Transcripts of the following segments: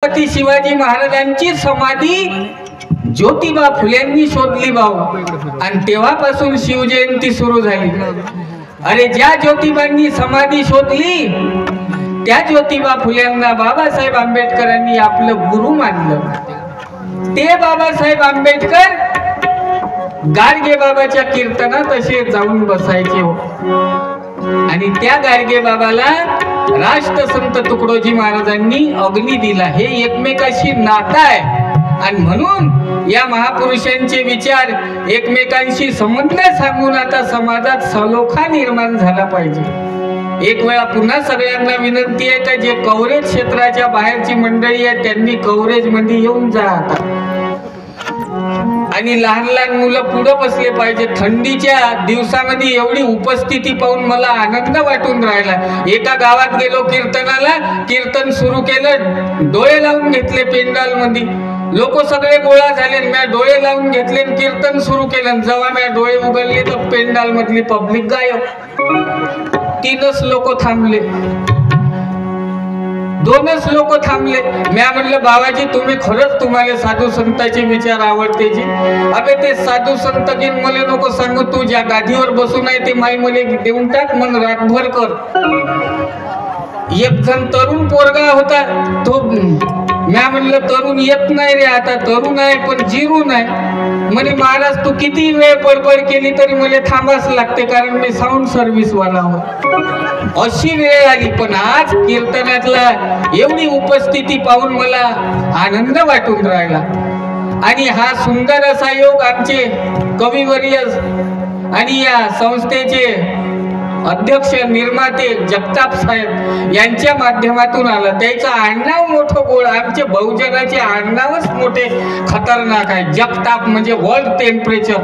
छत्रपती शिवाजी महाराजांची समाधी ज्योतिबा फुलेंनी शोधली भाऊ, आणि तेव्हापासून शिवजयंती सुरू झाली। अरे ज्या ज्योतिबांनी समाधी शोधली त्या ज्योतिबा फुलेंना बाबासाहेब आंबेडकरांनी आपलं गुरु मानलं। ते बाबासाहेब आंबेडकर गाडगे बाबाच्या कीर्तनात असे जाऊन बसायचे हो, आणि त्या गाडगे बाबाला राष्ट्रसंत तुकडोजी महाराजांनी अग्नी दिला। हे एकमेकाशी नातं आहे, आणि म्हणून या महापुरुषांचे विचार एकमेकांशी संबंध सांगून आता समाजात सलोखा निर्माण झाला पाहिजे। एक वेळा पुन्हा सगळ्यांना विनंती आहे का जे कव्हरेज क्षेत्राच्या बाहेरची मंडळी आहे त्यांनी कव्हरेज मध्ये येऊन जा आता, आणि लहान लहान मुलं पुढे बसले पाहिजे। थंडीच्या दिवसामध्ये एवढी उपस्थिती पाहून मला आनंद वाटून राहिला। एका गावात गेलो कीर्तनाला, कीर्तन सुरू केलं, डोळे लावून घेतले पेंडाल मध्ये, लोक सगळे गोळा झाले, मी डोळे लावून घेतले, कीर्तन सुरू केलं। जेव्हा मी डोळे उघडले तर पेंडाल मधली पब्लिक गायब, 3च लोक थांबले, 2च लोक थांबले। मी म्हणलं बाबाजी तुम्ही खरंच तुम्हाला साधू संतांचे विचार आवडते जी? अबे ते साधू संत की मला नको सांगू, तू ज्या गादीवर बसून आहे ते माई मला देऊन टाक, मग रातभर कर। एक जण तरुण पोरगा होता, तो मी म्हणलं तरुण येत नाही रे, आता तरुण आहे पण जिरून आहे म्हणे, महाराज तू किती वेळ बडबड केली तरी मला थांबाच लागते कारण मी साऊंड सर्व्हिस वाला हो। अशी वेळ आली, पण आज कीर्तनातला एवढी उपस्थिती पाहून मला आनंद वाटून राहिला। आणि हा सुंदर असा योग आमचे कविवर्य आणि या संस्थेचे अध्यक्ष निर्माते जगताप साहेब यांच्या माध्यमातून आला। त्याचं आडनाव मोठं गोड, आमचे बहुजनाचे आडनावच मोठे खतरनाक आहे। जगताप म्हणजे वर्ल्ड टेम्परेचर,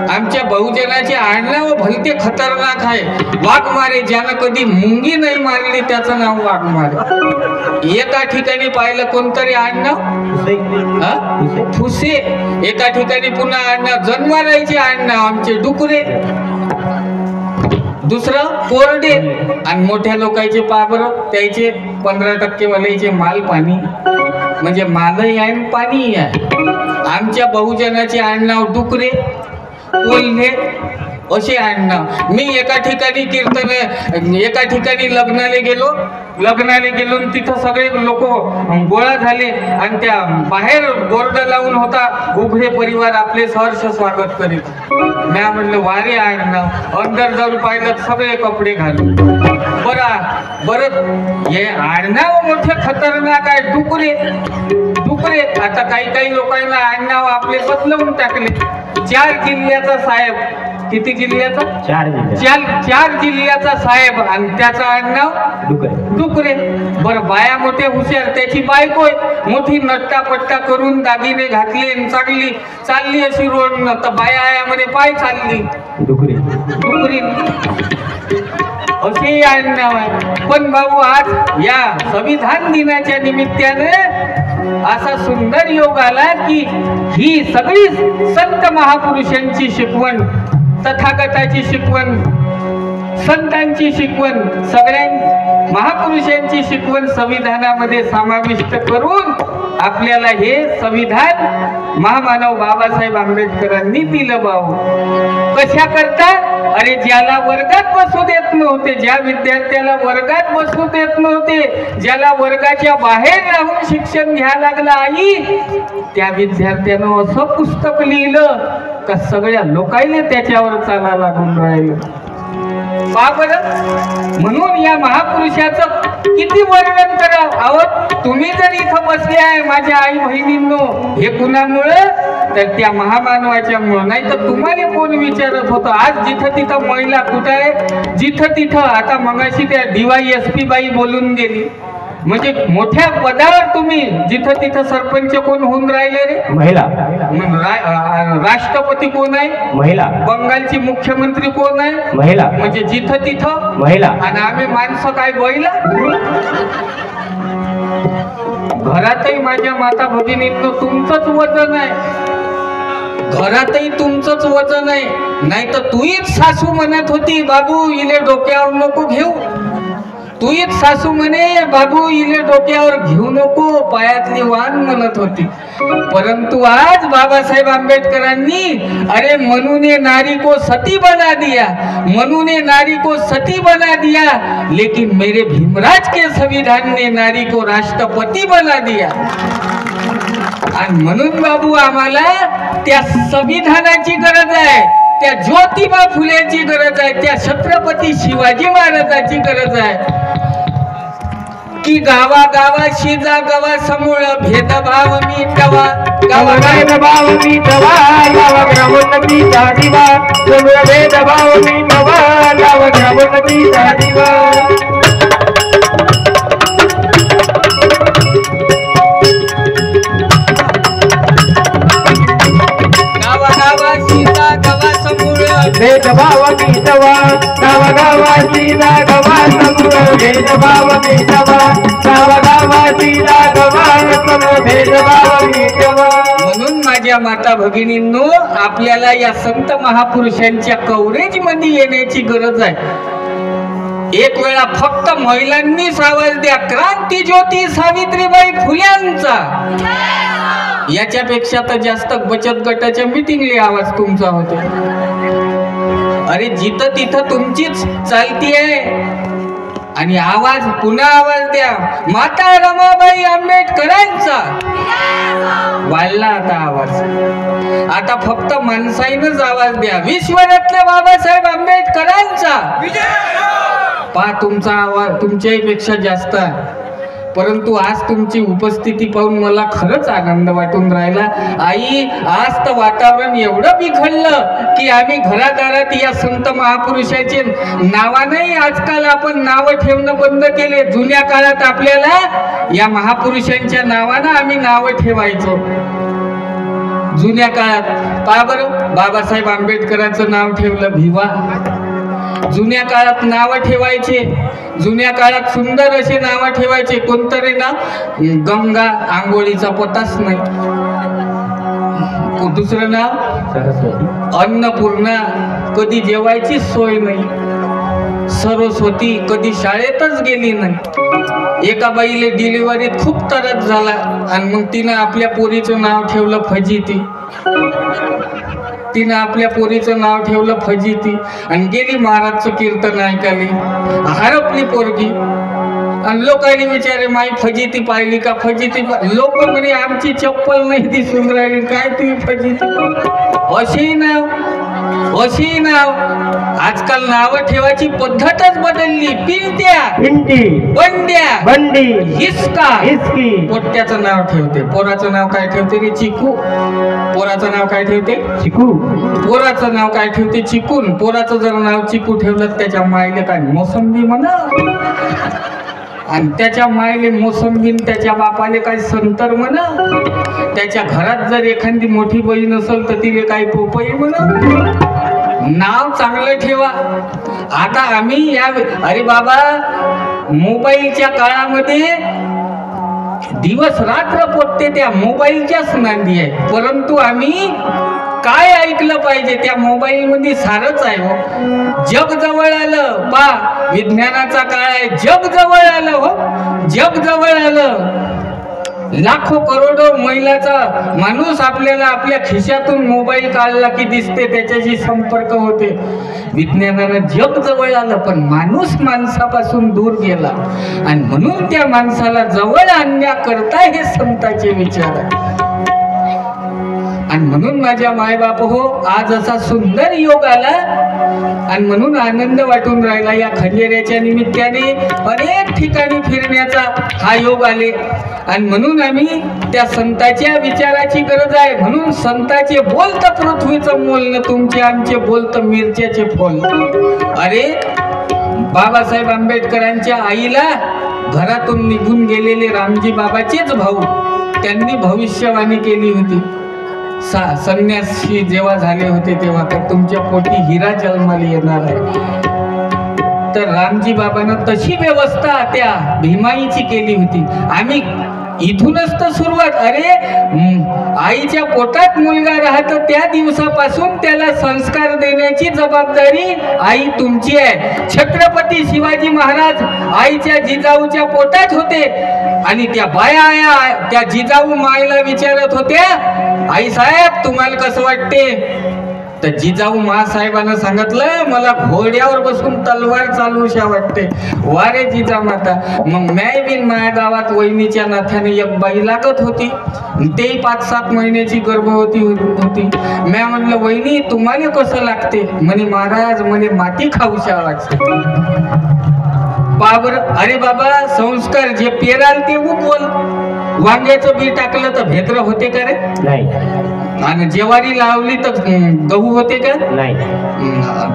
आमच्या बहुजनाचे आडनाव भलते खतरनाक आहे। वाघमारे, ज्यानं कधी मुंगी नाही मारली त्याचं नाव वाघमारे। एका ठिकाणी पाहिलं कोणतरी आडनाव फुसे, एका ठिकाणी पुन्हा आडनाव जन्मारायचे आडनाव आमचे डुकरे, दुसरं कोरडे, आणि मोठ्या लोकांचे पाबर त्याचे 15% वाल्याचे माल पाणी, म्हणजे मालही आहे पाणी आहे। आमच्या बहुजनाचे आडनाव डुकरे, कोल्हे असे आडनाव। मी एका ठिकाणी एका ठिकाणी लग्नाला गेलो तिथं सगळे लोक गोळा झाले, आणि त्या बाहेर बोर्ड लावून होता उभे परिवार आपले सहर्ष स्वागत करीत। मी म्हणलं वारे आडनाव, अंदर जाऊन पाहिलं सगळे कपडे घालून। बरं हे आडनाव मोठे खतरनाक आहे, डुकरे। आता काही लोकांना आडनाव आपले बदलवून टाकले। 4 जिल्ह्याचा साहेब, किती जिल्ह्याचा? 4 जिल्ह्याचा साहेब, आणि त्याचं आडनाव डुकरे। बरं बाया मोठे हुशार, त्याची बायको मोठी नट्टापट्टा करून दागिने घातले, चालली अशी रोड, तर बाया आयामध्ये पाय चालली, डुकरी असे आडनाव आहे। पण भाऊ आज या संविधान दिनाच्या निमित्ताने असा सुंदर योग आला की ही सगळी संत महापुरुषांची शिकवण, तथागताची शिकवण, संतांची शिकवण, सगळ्या महापुरुषांची शिकवण संविधानामध्ये समाविष्ट करून आपल्याला हे संविधान महामानव बाबासाहेब आंबेडकरांनी दिलं भाऊ। कशा करता? अरे ज्याला वर्गात बसू देत नव्हते, ज्या विद्यार्थ्याला वर्गात बसू देत नव्हते, ज्याला वर्गाच्या बाहेर राहून शिक्षण घ्यायला लागलं आई, त्या विद्यार्थ्यानं असं पुस्तक लिहिलं का सगळ्या लोकांनी त्याच्यावर चाला लागून राहिलं। म्हणून या महापुरुषाचं किती वर्णन करावं। अहो तुम्ही जर इथं बसले आहे माझ्या आई बहिणींनो, हे कुणामुळे? तर त्या महामानवाच्या मुळे, नाही तर तुम्हाला कोण विचारत होतं? आज जिथं तिथं महिला कुठं आहे? जिथं तिथं आता मगाशी त्या DYSP बाई बोलून गेली, म्हणजे मोठ्या पदावर तुम्ही जिथं तिथं सरपंच कोण होऊन राहिले रे? महिला। राष्ट्रपती कोण आहे? महिला। बंगालची मुख्यमंत्री कोण आहे? महिला। म्हणजे जिथं तिथं महिला, आणि आम्ही माणसं काय बैल? घरातही माझ्या माता भगिनींनो तुमचंच वजन आहे, घरातही तुमचंच वजन आहे। नाही तर तूच सासू म्हणत होती बाबू इले डोक्यावर नको घेऊ, तूच सासू म्हणे बाबू इले डोक्यावर घेऊ नको, पायातली वाण म्हणत होती. परंतु आज बाबासाहेब आंबेडकरांनी अरे मनुने नारी को सती बना दिया, मनुने नारी को सती बना दिया, लेकिन मेरे भीमराज के संविधान ने नारी को राष्ट्रपती बना दिया. आणि म्हणून बाबू आम्हाला त्या संविधानाची गरज आहे, त्या ज्योतिबा फुलेची गरज आहे, त्या छत्रपती शिवाजी महाराजांची गरज आहे की गावागावाशी जा गवा समूळ भेदभाव मिटवा, भेदभाव मिटवा, गावागावांचा दिवा, समूळ भेदभाव मिटवा, गावागावांचा दिवा. भेदभाव मिटवा, गावागावाची जागवा समूळ भेदभाव मिटवा, गावागावाची जागवा समूळ भेदभाव मिटवा. म्हणून माझ्या माता भगिनींनो, आपल्याला या संत महापुरुषांच्या कव्हरेज मध्ये येण्याची गरज आहे. एक वेळा फक्त महिलांनीच आवाज द्या, क्रांती ज्योती सावित्रीबाई फुल्यांचा. याच्यापेक्षा तर जास्त बचत गटाच्या मीटिंगला आवाज तुमचा होतो. अरे जिथं तिथं तुमचीच चालती आहे. आणि आवाज पुन्हा आवाज द्या, माता रमाबाई आंबेडकरांचा. वाढला आता आवाज. आता फक्त माणसाईनच आवाज द्या, विश्वरत्न बाबासाहेब आंबेडकरांचा. पहा तुमचा आवाज तुमच्यापेक्षा जास्त आहे. परंतु आज तुमची उपस्थिती पाहून मला खरंच आनंद वाटून राहिला. आई, आज तर वातावरण एवढं बिघडलं की आम्ही घरादारात या संत महापुरुषाचे नावानंही आजकाल आपण नावं ठेवणं बंद केले. जुन्या काळात आपल्याला या महापुरुषांच्या नावानं आम्ही नावं ठेवायचो. जुन्या काळात पहा बरं, बाबासाहेब आंबेडकरांचं नाव ठेवलं भिवा. जुन्या काळात नावं ठेवायचे, जुन्या काळात सुंदर असे नावं ठेवायचे. कोणतरी ना गंगा, आंघोळीचा पताच नाही. दुसरं नाव अन्नपूर्णा, कधी जेवायची सोय नाही. सरस्वती, कधी शाळेतच गेली नाही. एका बाईले डिलिव्हरीत खूप त्रास झाला आणि मग तिनं आपल्या पोरीचं नाव ठेवलं फजिती. तिनं आपल्या पोरीचं नाव ठेवलं फजिती आणि गेली महाराजचं कीर्तन ऐकाली. हरपली पोरगी. आणि लोकांनी विचारे, माई फजिती पाहिली का? फजिती लोक म्हणे आमची चप्पल नाही दिसून राहिली, काय तुम्ही फजिती? अशी नाव, अशी नाव. आजकाल नाव ठेवायची पद्धतच बदलली. पिंट्या, बंड्या, बंडी, हिसका, हिसकी. पोट्याचं नाव ठेवते. पोराचं नाव काय ठेवते रे? चिकू. पोराचं नाव काय ठेवते? चिकू. पोराचं नाव काय ठेवते? चिकून. पोराचं जर नाव चिकू ठेवलं त्याच्या मायले काय मोसंबी म्हणा. आणि त्याच्या मायले मोसंबीन त्याच्या बापाले काय संतर म्हणा. त्याच्या घरात जर एखादी मोठी बहीण असेल तर तिले काय पोपई म्हणा. नाव चांगलं ठेवा. आता आम्ही या अरे बाबा, मोबाईलच्या काळामध्ये दिवस रात्र पोटते त्या मोबाईलच्याच नांदी आहे. परंतु आम्ही काय ऐकलं पाहिजे? त्या मोबाईल मध्ये सारच आहे हो. जग जवळ आलं. पा, विज्ञानाचा काळ आहे. जग जवळ आलं हो, जग जवळ आलं. लाखो करोडो महिलाचा माणूस आपल्याला आपल्या खिशातून मोबाईल काढला की दिसते, त्याच्याशी संपर्क होते. विज्ञानानं जग जवळ आलं, पण माणूस माणसापासून दूर गेला. आणि म्हणून त्या माणसाला जवळ आणण्याकरता हे संतांचे विचार आहे. आणि म्हणून माझ्या मायबाप हो, आज असा सुंदर योग आला आणि म्हणून आनंद वाटून राहिला. या खंडेऱ्याच्या निमित्ताने अनेक ठिकाणी फिरण्याचा हा योग आले. आणि म्हणून आम्ही त्या संतांच्या विचाराची गरज आहे. म्हणून संतांचे बोलत पृथ्वीचं मोल न तुमचे आमचे बोलत मिरच्याचे फोल. अरे बाबासाहेब आंबेडकरांच्या आईला घरातून निघून गेलेले रामजी बाबाचेच भाऊ, त्यांनी भविष्यवाणी केली होती. संन्यासी जेव्हा झाले होते तेव्हा तर तुमच्या पोटी हिरा जन्माला येणार आहे. तर रामजी बाबांना तशी व्यवस्था त्या भीमाईची केली होती. आम्ही इथूनच तर सुरुवात. अरे आईच्या पोटात मुलगा राहतो त्या दिवसापासून त्याला संस्कार देण्याची जबाबदारी आई तुमची आहे. छत्रपती शिवाजी महाराज आईच्या जिजाऊच्या पोटात होते आणि त्या बाया त्या जिजाऊ मायला विचारत होत्या, आई साहेब तुम्हाला कसं वाटते? तर जिजाऊ महासाहेबांना सांगितलं, मला घोड्यावर बसून तलवार चालवूशा वाटते. वारे जिजा माता. मग मॅ बिन माझ्या गावात वहिनीच्या नाथ्याने एक बाई लागत होती, तेही 5-7 महिन्याची गर्भवती होती. म्या म्हणलं, वहिनी तुम्हाला कसं लागते? म्हणे महाराज मला माती खाऊशा वाटते. बाबर, अरे बाबा संस्कार जे पेराल ते उगवल. वांग्याचं बी टाकलं तर भेद्र होते का रे? नाही. आणि ज्वारी लावली तर गहू होते का? नाही.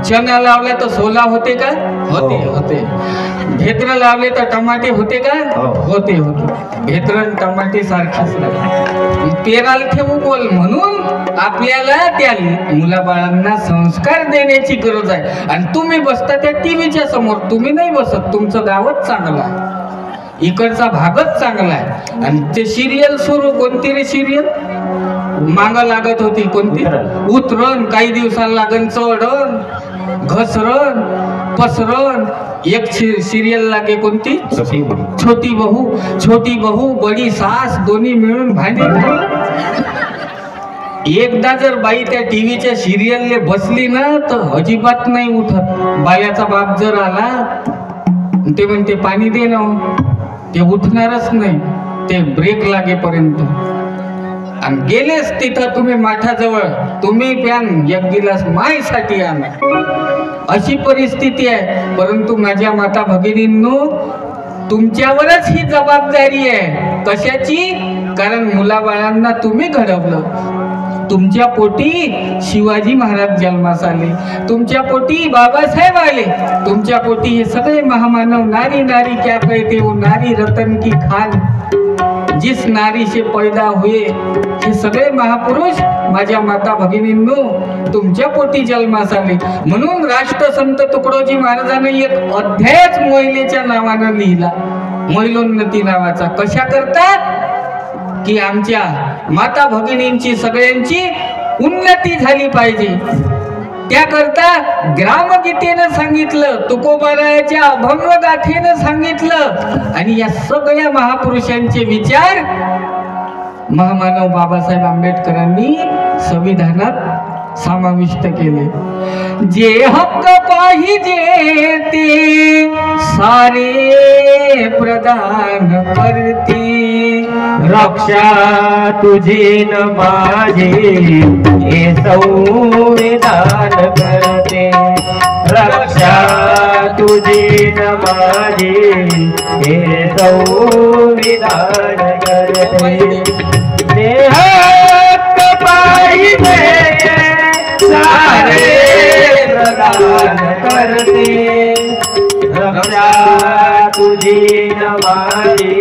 चना लावला तर सोला होते का? होते. भेद्र लावले तर टमाटे होते का? होते. भेद्र टमाटे सारखेच पेराल ठेवू बोल. म्हणून आपल्याला त्या मुलाबाळांना संस्कार देण्याची गरज आहे. आणि तुम्ही बसता त्या टीव्हीच्या समोर, तुम्ही नाही बसत. तुमचं गावच चांगलं आहे, इकडचा भागच चांगला आहे. आणि ते सिरियल सुरू, कोणती रे सिरियल माग लागत होती? कोणती? उतरण. काही दिवसाला लागन चढण, घसरण, पसरण. एक सिरियल लागे कोणती? छोटी बहू बडी सास, दोन्ही मिळून भांडे. एकदा जर बाई त्या टीव्हीच्या सिरियलने बसली ना तर अजिबात नाही उठत. बायाचा बाप जर आला ते म्हणते पाणी दे ना, ते उठणारच नाही ते ब्रेक लागेपर्यंत. आणि गेलेच तिथं तुम्ही माठाजवळ, तुम्ही प्यान एक गिलास मायसाठी आणा, अशी परिस्थिती आहे. परंतु माझ्या माता भगिनींनो, तुमच्यावरच ही जबाबदारी आहे. कशाची? कारण मुलाबाळांना तुम्ही घडवलं. तुमच्या पोटी शिवाजी महाराज जन्मास आले, तुमच्या पोटी बाबासाहेब आले, तुमच्या पोटी हे सगळे महामानव. नारी क्या कहते वो नारी रतन की खान, जिस नारी से पैदा हुए, हे सगळे महापुरुष माझ्या माता भगिनींनो तुमच्या पोटी जन्मास आले. म्हणून राष्ट्रसंत तुकडोजी महाराजांनी एक अध्यायच महिलेच्या नावानं लिहिला, महिलोन्नती नावाचा. कशा करता? की आमच्या माता भगिनींची सगळ्यांची उन्नती झाली पाहिजे. त्याकरता ग्रामगीतेनं सांगितलं, तुकोबारायाच्या अभंग गाथेनं सांगितलं. आणि या सगळ्या महापुरुषांचे विचार महामानव बाबासाहेब आंबेडकरांनी संविधानात समाविष्ट केले. जे हक्क पाहिजे ते सारे प्रदान करते, रक्षा तुझी न माझी हे संविधान करते. रक्षा तुझी न माझी हे संविधान करते. ते हक्क पाहिजे सारे प्रदान करते, रक्षा तुझी न माझी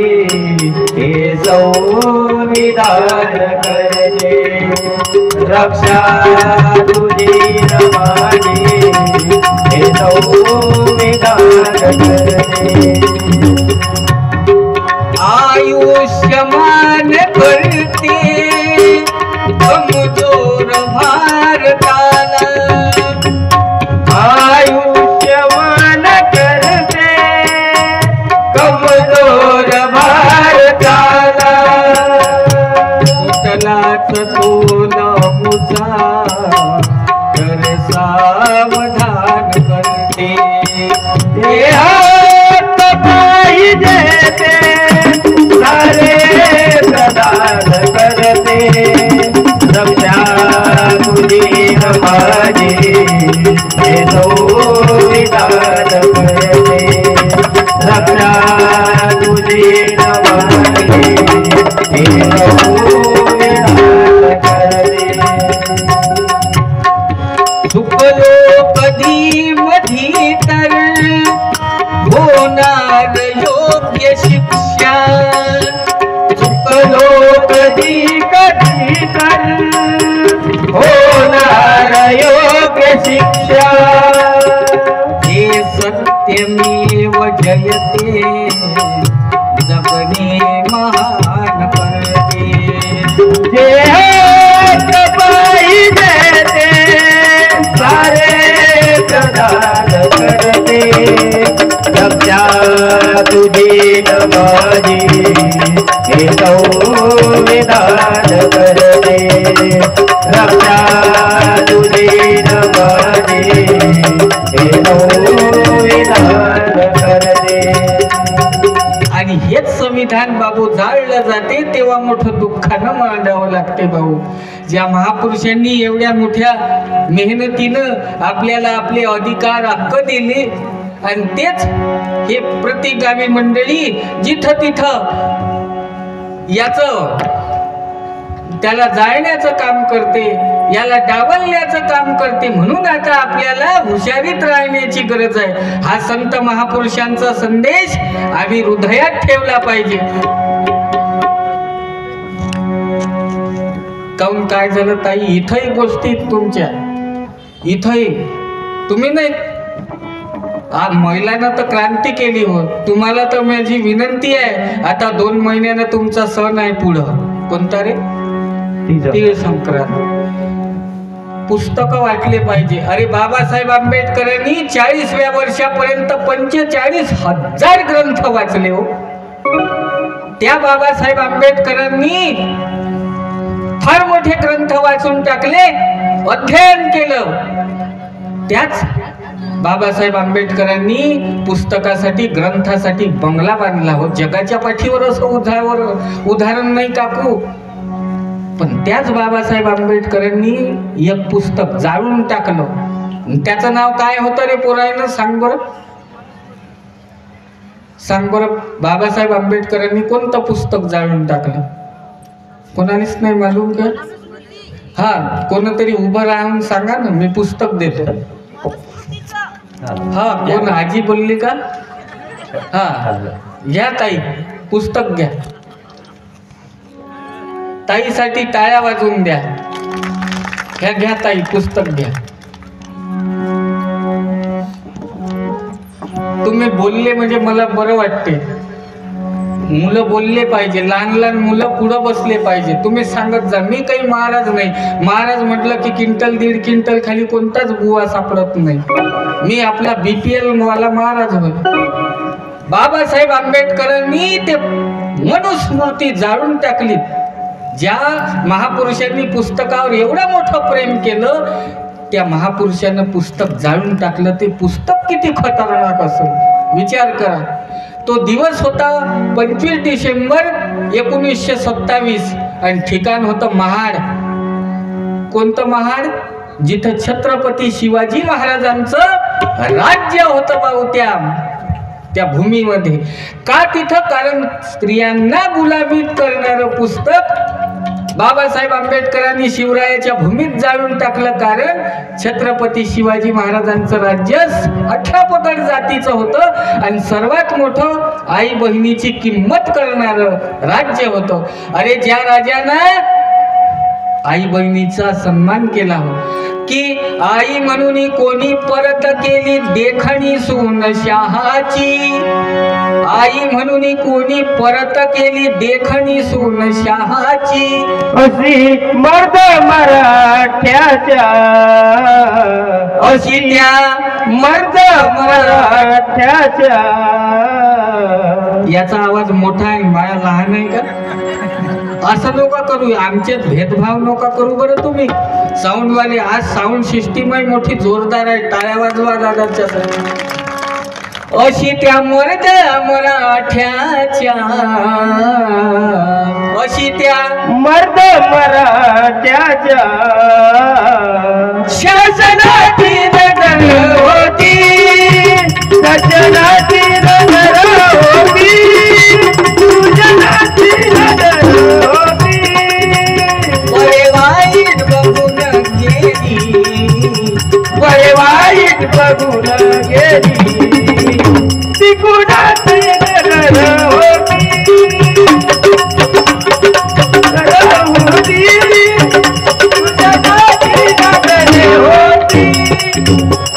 हे संविधान करते. रक्षा तुझी न माझी हे संविधान करते. आयुष्यमान करते कमजोर भारताला, आयुष्यमान करते कमजोर भारताला. उतलाच तोल मुचा कर सावधान करते. हे हात पाहिजे ते सारे प्रदान करते. रक्षा तुझी न माझी हे संविधान करते. रक्षा तुझी न माझी हे संविधान करते. चुकलो कधी मधी तर होणार योग्य शिक्षा, चुकलो कधी तर होणार योग्य शिक्षा. हे सत्यमेव जयते जगणे महान माझे हे संविधान करते रक्षा तुझे माझे हे संविधान करते. आणि हेच संविधान बाबू जाळलं जाते तेव्हा मोठं दुःखानं मांडावं लागते भाऊ. ज्या महापुरुषांनी एवढ्या मोठ्या मेहनतीनं आपल्याला आपले अधिकार हक्क दिले आणि तेच हे प्रतिगामी मंडळी जिथं तिथं याचं त्याला जाळण्याचं काम करते, याला डावलण्याचं काम करते. म्हणून आता आपल्याला हुशारीत राहण्याची गरज आहे. हा संत महापुरुषांचा संदेश आम्ही हृदयात ठेवला पाहिजे. काऊन काय झालं ताई, इथंही गोष्टी तुमच्या इथंही तुम्ही नाही महिलांना तर क्रांती केली हो. तुम्हाला तर माझी विनंती आहे, आता 2 महिन्यानं तुमचा सण आहे पुढं. कोणता रे? तीळ संक्रांत. पुस्तकं वाटले पाहिजे. अरे बाबासाहेब आंबेडकरांनी 40व्या वर्षापर्यंत 45,000 ग्रंथ वाचले हो. त्या बाबासाहेब आंबेडकरांनी फार मोठे ग्रंथ वाचून टाकले, अध्ययन केलं. त्याच बाबासाहेब आंबेडकरांनी पुस्तकासाठी ग्रंथासाठी बंगला बांधला हो. जगाच्या पाठीवर असं उदाहरण नाही काकू. पण त्याच बाबासाहेब आंबेडकरांनी एक पुस्तक जाळून टाकलं. त्याचं नाव काय होतं रे पोरायनं? सांग बरं, सांग बरं. बाबासाहेब आंबेडकरांनी कोणतं पुस्तक जाळून टाकलं? कोणालाच नाही मालूम का? हा, कोणतरी उभं राहून सांगा ना, मी पुस्तक देतो. हा, कोण? आजी बोलली का? हा, घ्या ताई, पुस्तक घ्या. ताईसाठी टाळ्या वाजवून द्या. घ्या घ्या ताई, पुस्तक घ्या. तुम्ही बोलले म्हणजे मला बरं वाटते. मुलं बोलले पाहिजे, लहान लहान मुलं पुढं बसले पाहिजे. तुम्ही सांगत जा. मी काही महाराज नाही. महाराज म्हटलं की क्विंटल 1.5 क्विंटल खाली कोणताच बुवा सापडत नाही. मी आपला BPL वाला महाराज होय. बाबासाहेब आंबेडकरांनी ते मनुस्मृती जाळून टाकली. ज्या महापुरुषांनी पुस्तकावर एवढं मोठं प्रेम केलं, त्या महापुरुषानं पुस्तक जाळून टाकलं. ते पुस्तक किती खतरनाक असेल विचार करा. तो दिवस होता 25 डिसेंबर 1927 आणि ठिकाण होतं महाड. कोणतं महाड? जिथं छत्रपती शिवाजी महाराजांचं राज्य होतं भाऊ. त्या भूमीमध्ये का तिथं? कारण स्त्रियांना गुलामीत करणारं पुस्तक बाबासाहेब आंबेडकरांनी शिवरायाच्या भूमीत जाळून टाकलं. कारण छत्रपती शिवाजी महाराजांचं राज्य 18 पगड जातीचं होतं आणि सर्वात मोठं आई बहिणीची किंमत करणारं राज्य होतं. अरे ज्या राजानं आई बहिणीचा सन्मान केला हो, की आई म्हणून कोणी परत केली देखणी सून शहाची. आई म्हणून कोणी परत केली देखणी सून शहाची. अशी मर्द मराठ्याच्या, अशी त्या मर्द मराठ्याच्या. याचा आवाज मोठा आहे, माझा लहान आहे का? असं नका करू, आमच्यात भेदभाव नका करू बरं तुम्ही. साऊंडवाले, आज साऊंड सिस्टीम आहे मोठी जोरदार आहे. टाळ्या वाजवा दादाच्या. अशी त्या मर्द मराठ्याच्या, अशी त्या मर्द मराठ्याच्या शासनाची नजर होती, शासनाची नजर होती, पूजनाची नजर होती. बरे वाईट बघून गेली, बरे वाईट बघून गेली, ती कुणाची नजर होती,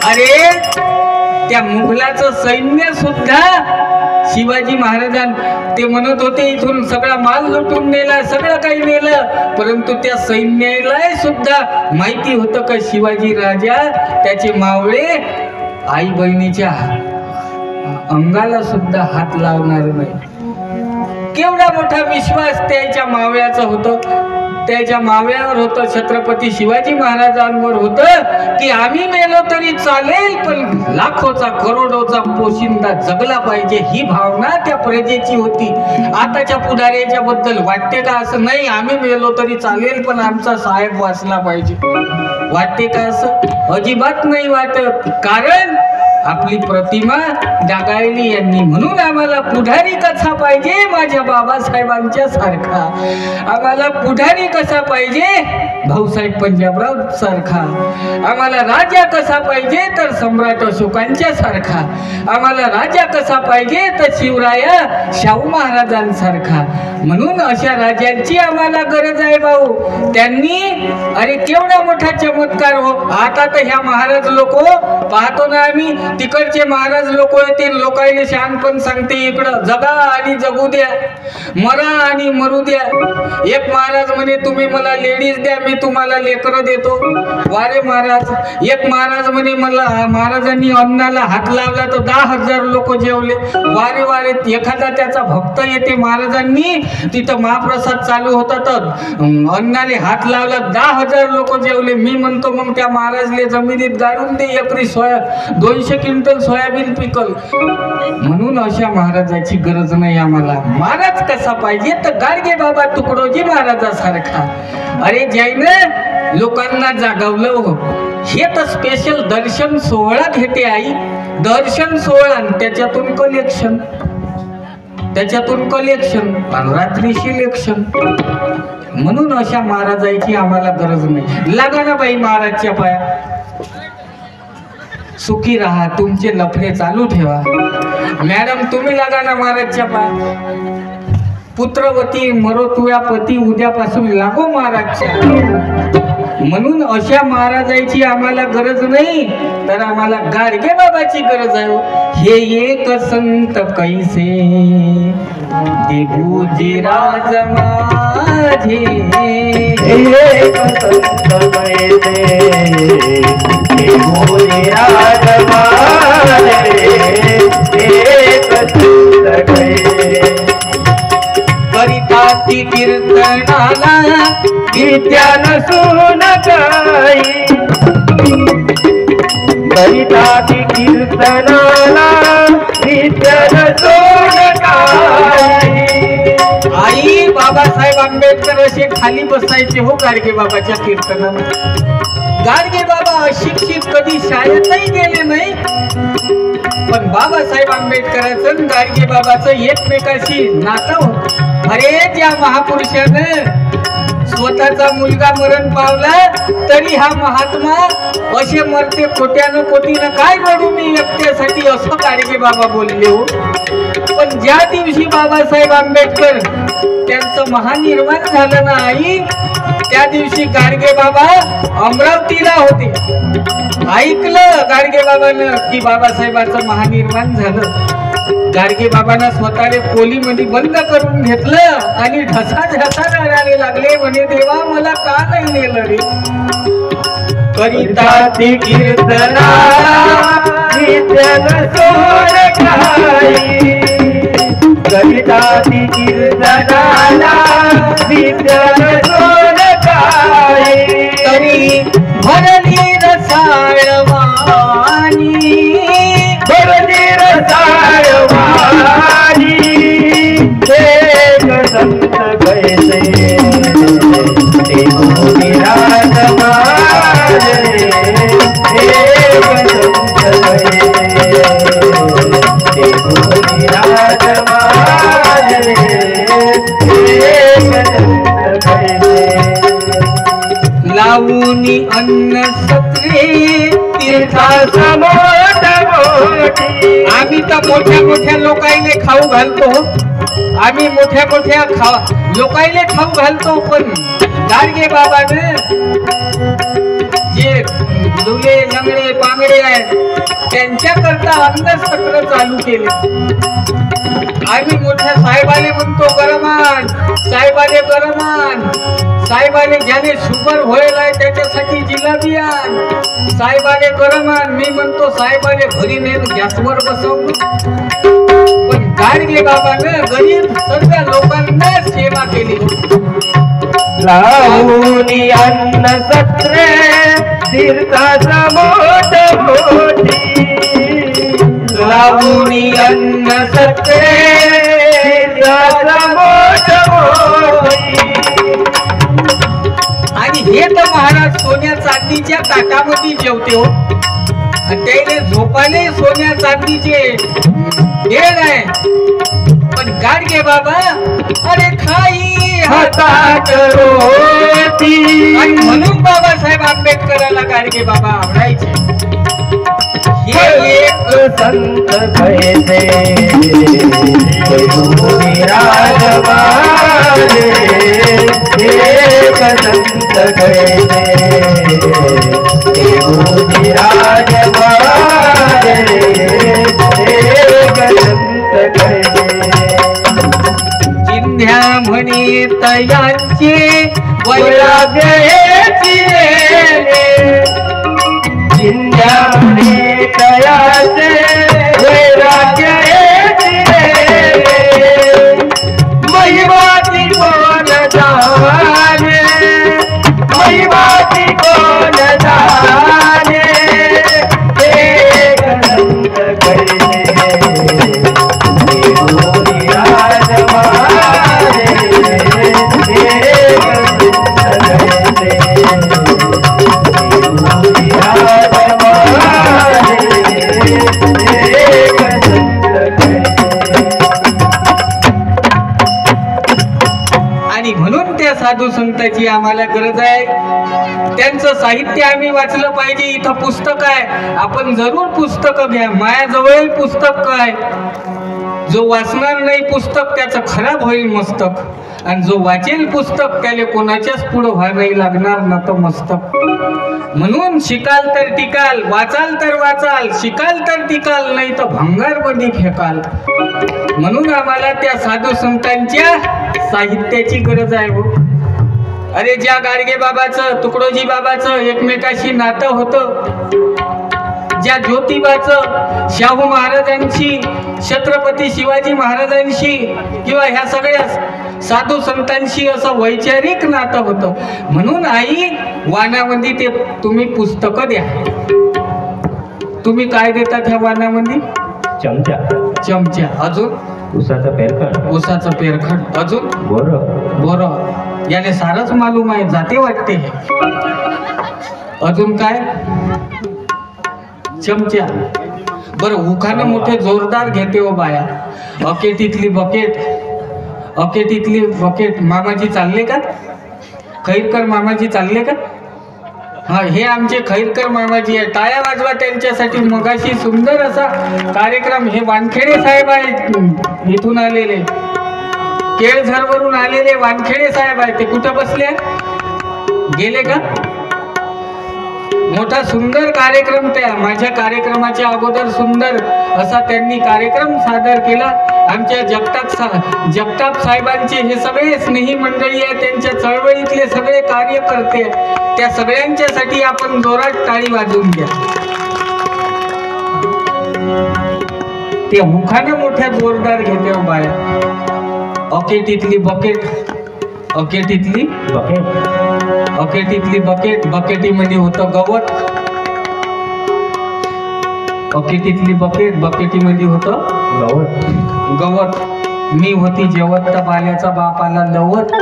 अरे त्या मुघलाचं सैन्य सुद्धा शिवाजी महाराजां ते म्हणत होते इथून सगळा माल लुटून नेला, सगळं काही नेलं, परंतु त्या सैन्याला सुद्धा माहिती होतं का शिवाजी राजा त्याचे मावळे आई बहिणीच्या अंगाला सुद्धा हात लावणार नाही. केवढा मोठा विश्वास त्याच्या मावळ्याचं होतं, त्याच्या मावळ्यावर होतं, छत्रपती शिवाजी महाराजांवर होतं की आम्ही मेलो तरी चालेल पण लाखोचा करोडोचा पोशिंदा जगला पाहिजे, ही भावना त्या प्रजेची होती. आताच्या पुढाऱ्याच्या बद्दल वाटते का असं? नाही, आम्ही मेलो तरी चालेल पण आमचा साहेब वाचला पाहिजे. वाटते का असं? अजिबात नाही वाटत. कारण आपली प्रतिमा डागाळली यांनी. म्हणून आम्हाला पुढारी कसा पाहिजे? माझ्या बाबासाहेबांच्या सारखा. आम्हाला पुढारी कसा पाहिजे? भाऊसाहेब पंजाबराव सारखा. आम्हाला राजा कसा पाहिजे? तर सम्राट अशोकांच्या सारखा. आम्हाला राजा कसा पाहिजे? तर शिवराया शाहू महाराजांसारखा. म्हणून अशा राजांची आम्हाला गरज आहे भाऊ. त्यांनी अरे केवढा मोठा चमत्कार हो. आता तर ह्या महाराज लोक पाहतो ना आम्ही, तिकडचे महाराज लोक येतील, लोकांना शहाणपण सांगते इकडं जगा आणि जगू द्या, मरा आणि मरू द्या. एक महाराज म्हणे तुम्ही मला लेडीज द्या, मी तुम्हाला लेकरं देतो. वारे महाराज. एक महाराज म्हणे मला महाराजांनी अन्नाला हात लावला तर 10,000 लोक जेवले. वारे वारे. एखादा त्याचा भक्त येते, महाराजांनी तिथं महाप्रसाद चालू होता तर अन्नाले हात लावला, 10,000 लोक जेवले. मी म्हणतो मग त्या महाराजले जमिनीत गाडून दे, एकरी 200 क्विंटल सोयाबीन पिकल. म्हणून अशा महाराजाची गरज नाही आम्हाला. महाराज कसा पाहिजे? तर गाडगे बाबा तुकडोजी महाराजासारखा. अरे ज्याने लोकांना जागवलं हो. हे तर स्पेशल दर्शन सोहळा घेते आई. दर्शन सोहळा आणि त्याच्यातून कलेक्शन, त्याच्यातून कलेक्शन आणि रात्री सिलेक्शन. म्हणून अशा महाराजाची आम्हाला गरज नाही. लागा ना बाई महाराजच्या पाया. सुखी राहा, तुमचे लफडे चालू ठेवा. मॅडम तुम्ही लागा ना महाराजच्या पाया. पुत्रवती मरो तुया पती, उद्यापासून लागो महाराजच्या. म्हणून अशा महाराजाची आम्हाला गरज नाही, तर आम्हाला गाडगे बाबाची गरज आहे. हे एक संत कैसे देबूजी राज माझे, एक संत कैसे देबूजी राज माझे, एक संत कैसे करिताती कीर्तनाला विद्या नसून काही, करिताती कीर्तनाला विद्या नसून काही. आई बाबासाहेब आंबेडकर असे खाली बसायचे हो गाडगे बाबाच्या कीर्तनात. गाडगे बाबा अशिक्षित, कधी शाळेतही गेले नाही, पण बाबासाहेब आंबेडकरांचं गाडगे बाबाचं एकमेकाशी नातं होतं. अरे ज्या महापुरुषानं स्वतःचा मुलगा मरण पावला तरी हा महात्मा असे मरते कोट्यानं कोटीनं काय रडू मी एकट्यासाठी, असं गाडगे बाबा बोलले हो. पण ज्या दिवशी बाबासाहेब आंबेडकर त्यांचं महानिर्वाण झालं ना आई, त्या दिवशी गाडगे बाबा अमरावतीला होते. ऐकलं गाडगे बाबानं की बाबासाहेबांचं महानिर्वाण झालं. गाडगे बाबांना स्वतःला खोलीमध्ये बंद करून घेतलं आणि ढसा ढसा रडायला लागले. म्हणे देवा मला का नाही नेलं रे. करिताती कीर्तना विद्या नसून काही, करिताती कीर्तनाला विद्या नसून काही. तरी भरली रसाळ वाणी, भरली रसाळ वाणी, एक संत कैसे देबूजी राज माझे, एक संत कैसे देबूजी राज माझे, एक संत कैसे. लावूनी अन्न सत्रे तीर्थासमोर मोठी, आम्ही तर मोठ्या मोठ्या लोकांना खाऊ घालतो. आम्ही मोठ्या मोठ्या लोकांना खाऊ घालतो, पण गाडगे बाबाने जे दुले लंगडे पांगडे आहेत त्यांच्याकरता अन्न सत्र चालू केले. आम्ही मोठ्या साहेबाले म्हणतो गरमान, साहेबाले गरमान, साहेबाले ज्याने शुगर होईल आहे त्याच्यासाठी जिलाबी आण, साहेबाले गरमान. मी म्हणतो साहेबाले घरी नेऊन गॅसवर बसव. पण गाडगे बाबाने गरीब सर्व लोकांना लावूनी अन्न सत्रे तीर्थाचा मोठ मोठी लावूनी अन्न सत्रे तीर्थाचा मोठ मोठी. आणि हे तर महाराज सोन्या चांदीच्या ताटामध्ये जेवते हो. आणि त्याने झोपाले सोन्या चांदीचे हे नाही. पण गाडगे बाबा अरे खाई हातात रोटी. आणि म्हणून बाबासाहेब आंबेडकराला गाडगे बाबा आवडायचे. हे एक संत कैसे राजवाले एक संत कैसे राजवाले एक संत कैसे. जिंध्या म्हणे तयांचे वैराग्य जिंद्या म्हणे तयाचे वैराग्य महिमाती कोण जाणे महिमाती कोण जाणे एक संत कैसे राजवाले एक संत कैसे आणि म्हणून त्या साधू संतांची आम्हाला गरज आहे. त्यांचं साहित्य आम्ही वाचलं पाहिजे. इथं पुस्तक आहे, आपण जरूर पुस्तक घ्या. माझ्याजवळ पुस्तक काय, जो वाचणार नाही पुस्तक त्याचं खराब होईल मस्तक. आणि जो वाचेल पुस्तक त्याला कोणाच्याच पुढं व्हा नाही लागणार ना तर मस्तक. म्हणून शिकाल तर टिकाल, वाचाल तर वाचाल, शिकाल तर टिकाल, नाही तर भंगारमध्ये फेकाल. म्हणून आम्हाला त्या साधू संतांच्या साहित्याची गरज आहे हो. अरे ज्या गाडगे बाबाचं तुकडोजी बाबाचं एकमेकाशी नातं होतं, ज्या ज्योतिबाचं शाहू महाराजांशी छत्रपती शिवाजी महाराजांशी किंवा ह्या सगळ्या साधू संतांशी असं वैचारिक नातं होतं. म्हणून आई वानामध्ये ते तुम्ही पुस्तकं द्या. तुम्ही काय देतात ह्या वानामध्ये? चमचा चमचा, अजून उसाचा पेरखड ऊसाचं पेरखड, अजून बोरं. याने सारच मालूम आहे, जाते वाटते. अजून काय? चमचा. बरं उखाणं मोठे जोरदार घेते हो बाया. अकेटीतली बकेट मामाजी चालले का? खैरकर मामाजी चालले का? हा, हे आमचे खैरकर मामाजी आहे. टाळ्या वाजवा त्यांच्यासाठी. मगाशी सुंदर असा कार्यक्रम. हे वानखेडे साहेब आहेत, इथून आलेले, केळझरवरून आलेले वानखेडे साहेब आहेत. ते कुठं बसले? गेले का? मोठा सुंदर कार्यक्रम, त्या माझ्या कार्यक्रमाच्या अगोदर सुंदर असा त्यांनी कार्यक्रम सादर केला. आमच्या जगताप साहेबांचे हे सगळे स्नेही मंडळी आहे, त्यांच्या चळवळीतले सगळे कार्यकर्ते, त्या सगळ्यांच्यासाठी आपण जोरात टाळी वाजवून घ्या. ते मुखानं मोठ्या जोरदार घेते हो बाया. अकेटीतली बकेट, अकेटीतली बकेट, बकेटीमध्ये होतं गवत. अकेटीतली बकेट, बकेटीमध्ये होतं गवत. मी होती जेवत तर पाल्याचा बाप आला लवत.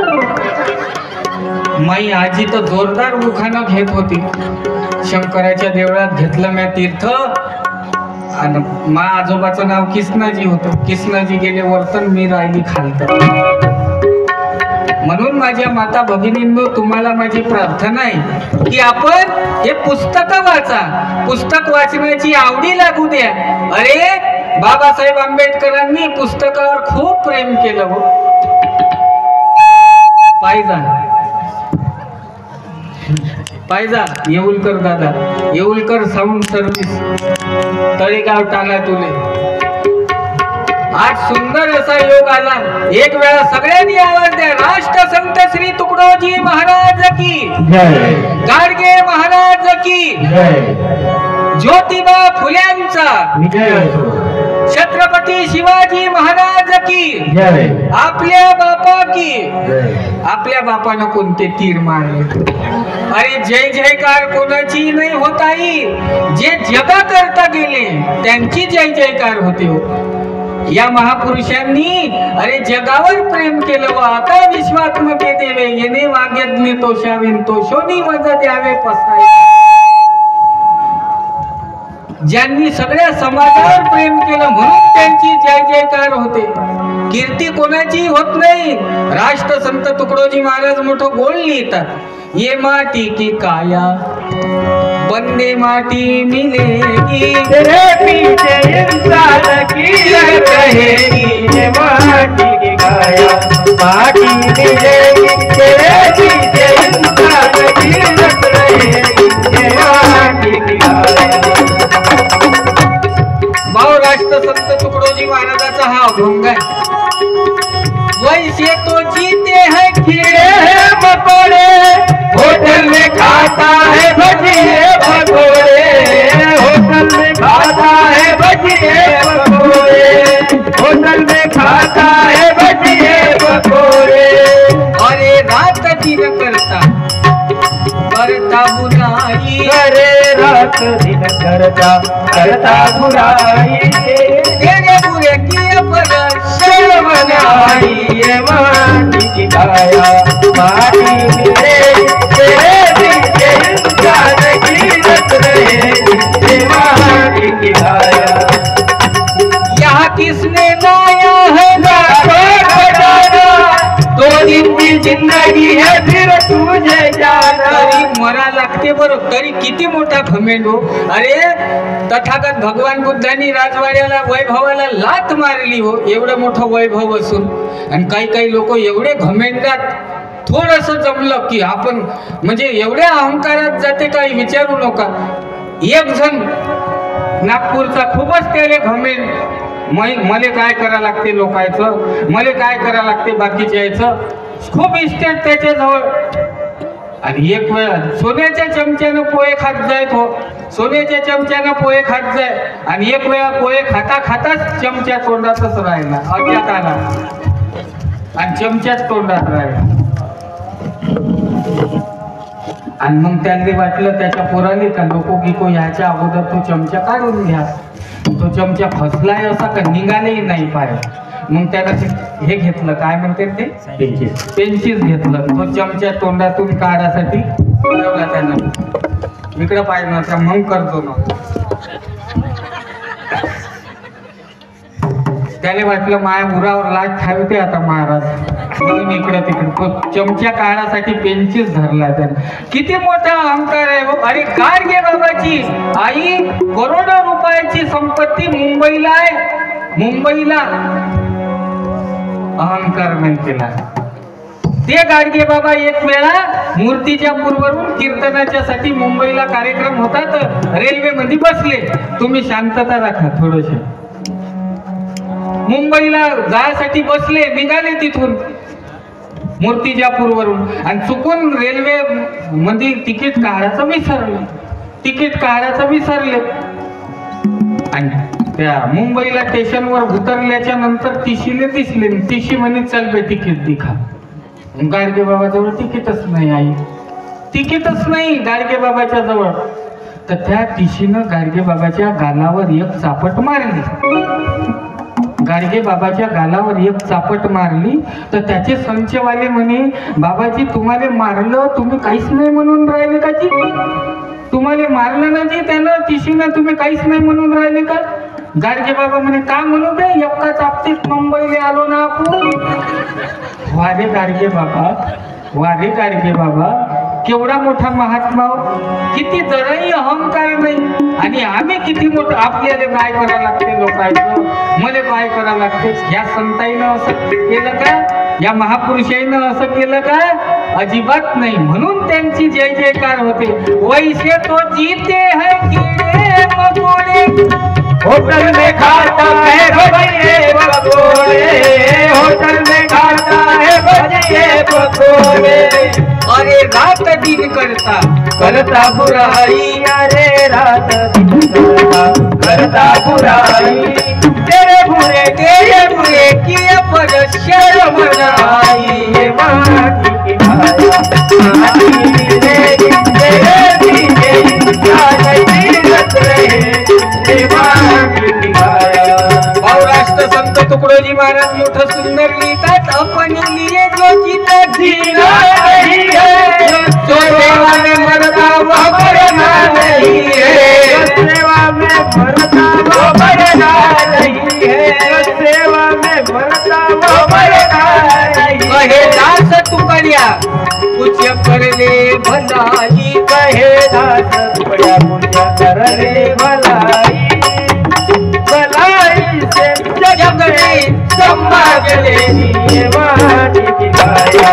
माई आजी तर जोरदार मुखानं घेत होती. शंकराच्या देवळात घेतलं म्या तीर्थ. आणि मा आजोबाचं नाव किसनाजी होतं. किसनाजी गेले वर्तन, मी राहिली खालत. म्हणून माझ्या माता भगिनींनो, तुम्हाला माझी प्रार्थना आहे की आपण हे पुस्तक वाचा. पुस्तक वाचण्याची आवडी लागू द्या. अरे बाबासाहेब आंबेडकरांनी पुस्तकावर खूप प्रेम केलं हो. पायजा येऊलकर दादा, येऊलकर साऊंड सर्व्हिस, तळेगाव टाला तुले. आज सुंदर असा योग आला. एक वेळा सगळ्यांनी आवाज द्या. राष्ट्रसंत श्री तुकडोजी महाराज की जय, गाडगे महाराज की जय, ज्योतिबा फुल्यांचा विजय असो. छत्रपति शिवाजी महाराज की जय आपल्या बापा की जय आपल्या बापानं कोणते तीर मारले अरे जय जयकार कोणाची नाही होत आई जे जगा करता गेले त्यांची जय जयकार होते हो या महापुरुषांनी अरे जगावर प्रेम केलं व आता विश्वात्मके देवे येणे वाग्यज्ञ तोषावेन तोषोनी मज द्यावे पसाय ज्यांनी सगळ्या समाजावर प्रेम केलं म्हणून त्यांची जय जयकार होते कीर्ती कोणाची होत नाही राष्ट्रसंत तुकडोजी महाराज मोठं बोल लिहितात ये माटी की काया बंदे माटी मिलेगी तेरे पीछे इंसान की रहेगी ये माटी की काया माटी मिलेगी तेरे पीछे इंसान की रहेगी ये माटी की काया भाऊ राष्ट्रसंत तुकडोजी महाराजाचा हा अभंग आहे वैसे तो जीते हैं कीड़े मकोड़े होटल में खाता है भजिए पकोड़े होटल में खाता है भजिए पकोड़े होटल में खाता है भजिए पकोड़े अरे रात दिन करता बुराई करे रात दिन करता बुराई तेरे बुरे किए पर शर्म आई ये माटी की काया माटी मिले तेरे पीछे इंसान की रहेगी ये माटी की काया यहाँ किसने लाया है दो दिन की जिंदगी है फिर तुझे जाना तरी मरा लागते बरोबर तरी किती मोठा घमेंड हो अरे तथागत भगवान बुद्धांनी राजवाड्याला वैभवाला लात मारली हो एवढं मोठं वैभव असून आणि काही लोक एवढे घमेंडात थोडस जमलं की आपण म्हणजे एवढ्या अहंकारात जाते काही विचारू नका एक जण नागपूरचा खूपच त्याले घमेंड मले काय करा लागते लोकांचं मले काय करा लागते बाकीच्या यायचं खूप इस्टेट त्याच्याजवळ आणि एक वेळ सोन्याच्या चमच्यानं पोहे खात जाय तो सोन्याच्या चमच्यानं पोहे खात जाय आणि एक वेळा पोहे खाताच चमच्या तोंडातच राहिला अज्ञात आला आणि चमच्याच तोंडात राहिला आणि मग त्यांनी वाटलं त्याच्या पोराने का नको ह्याच्या अगोदर तो चमचा काढून घ्या तो चमचा फसलाय असा का निघालेही नाही पाय मग त्यानं हे घेतलं काय म्हणते ते पेन्सिल घेतलं तो चमचा तोंडातून काढासाठी ठेवला त्यानं इकडं पाहिजे नव्हता मग करतो ना त्याने वाटलं माया उरावर लाट ठेवते आता महाराज म्हणून इकडे तिकडे तो चमच्या काढासाठी पेन्सिल धरला त्याने किती मोठा अहंकार आहे अरे गाडगे बाबाची आई करोडो रुपयाची संपत्ती मुंबईला आहे मुंबईला अहंकार नाही केला ते गाडगे बाबा एक वेळा मूर्तीच्या पूर्वरून कीर्तनाच्या साठी मुंबईला कार्यक्रम होता तर रेल्वे मध्ये बसले तुम्ही शांतता राखा थोडस मुंबईला जायसाठी बसले निघाले तिथून मूर्तिजापूरवरून आणि चुकून रेल्वे मध्ये तिकीट काढायचं विसरले आणि त्या मुंबईला स्टेशनवर उतरल्याच्या नंतर टीशीले दिसले टीशी म्हणे चल बे तिकीट दिखा गाडगे बाबाजवळ तिकीटच नाही आई तिकीटच नाही गाडगे बाबाच्या जवळ तर त्या टीशीनं गाडगे बाबाच्या गालावर एक चापट मारली गाडगे बाबाच्या गालावर एक चापट मारली तर त्याचे संचवाले म्हणे बाबाजी तुम्हाला मारलं तुम्ही काहीच नाही म्हणून राहिले का जी तुम्हाला मारलं ना जी त्यानं टीशीनं तुम्ही काहीच नाही म्हणून राहिले का गाडगे बाबा म्हणे का म्हणू बे एका चापटीत मुंबईला आलो ना आपण वारे गाडगे बाबा केवढा मोठा महात्मा किती जराही अहंकार नाही आणि आम्ही किती मोठं आपल्याला काय करावं लागते लोकांचं मला काय करावं लागते या संताईनं असं केलं का या महापुरुषाईनं असं केलं का अजिबात नाही म्हणून त्यांची जय जयकार होते वैसे तो जीते है कीड़े मकोड़े होटल में खाता है भजिए पकोड़े होटल में खाता है भजिए पकोड़े अरे रात दिन करता बुराई अरे रात दिन करता बुराई तेरे बुरे किए पर शर्म आई ये माटी की काया माटी मेरी तेरी जीरत रहे ये माटी की काया। राष्ट्र संत तुकडोजी महाराज मोठं सुंदर लिहितात अपन लिए जो जीता जीना नहीं है जो सेवा में मरता वो मरना नहीं है सेवा में मरता वो मरना नहीं है सेवा में मरता वो मरना नहीं कहे दास तुकड़िया कुछ कर ले भलाई कहे दास तुकड़िया कुछ कर ले भलाई भलाई से जग में संभाल ले ये माटी की काया।